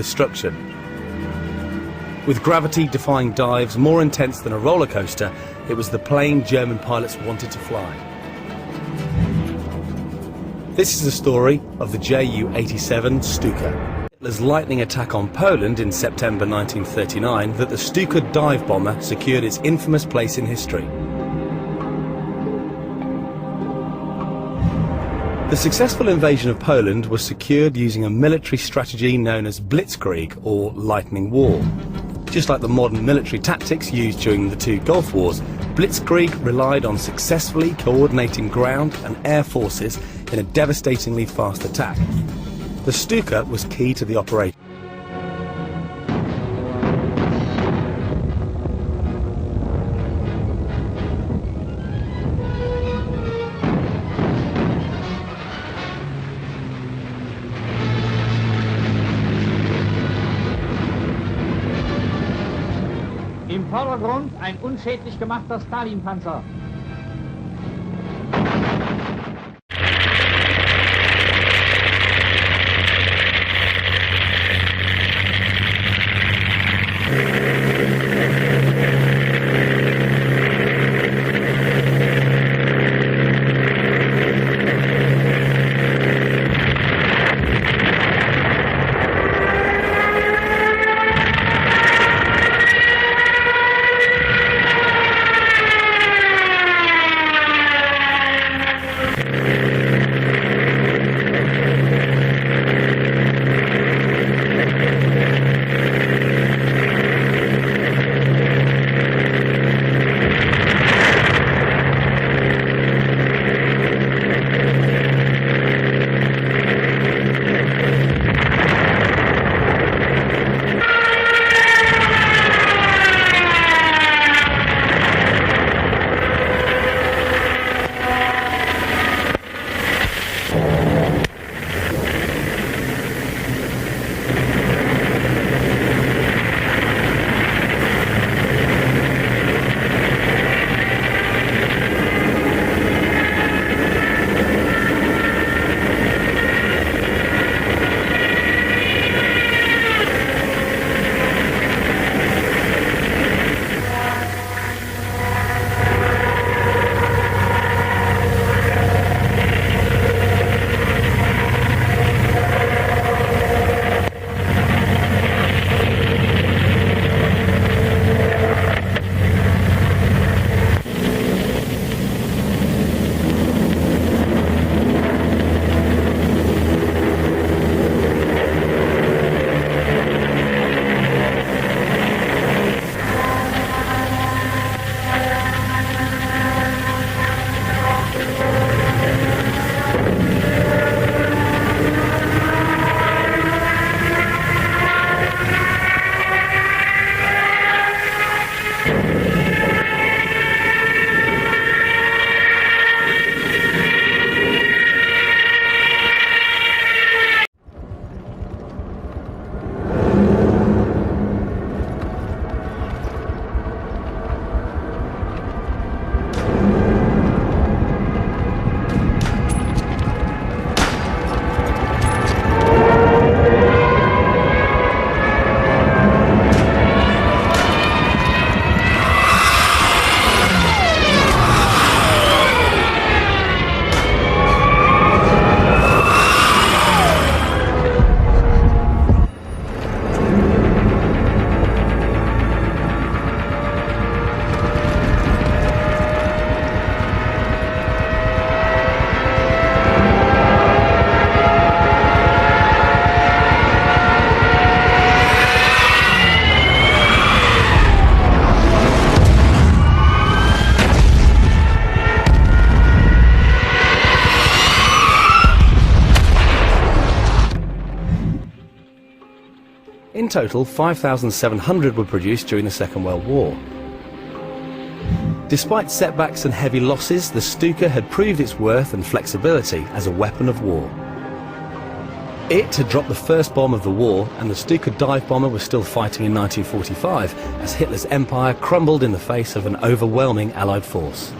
destruction. With gravity-defying dives more intense than a roller coaster, it was the plane German pilots wanted to fly. This is the story of the Ju-87 Stuka. Hitler's lightning attack on Poland in September 1939 that the Stuka dive bomber secured its infamous place in history. The successful invasion of Poland was secured using a military strategy known as blitzkrieg, or lightning war. Just like the modern military tactics used during the two Gulf Wars, blitzkrieg relied on successfully coordinating ground and air forces in a devastatingly fast attack. The Stuka was key to the operation. Im Vordergrund ein unschädlich gemachter Stalin-Panzer. In total, 5,700 were produced during the Second World War. Despite setbacks and heavy losses, the Stuka had proved its worth and flexibility as a weapon of war. It had dropped the first bomb of the war, and the Stuka dive bomber was still fighting in 1945 as Hitler's empire crumbled in the face of an overwhelming Allied force.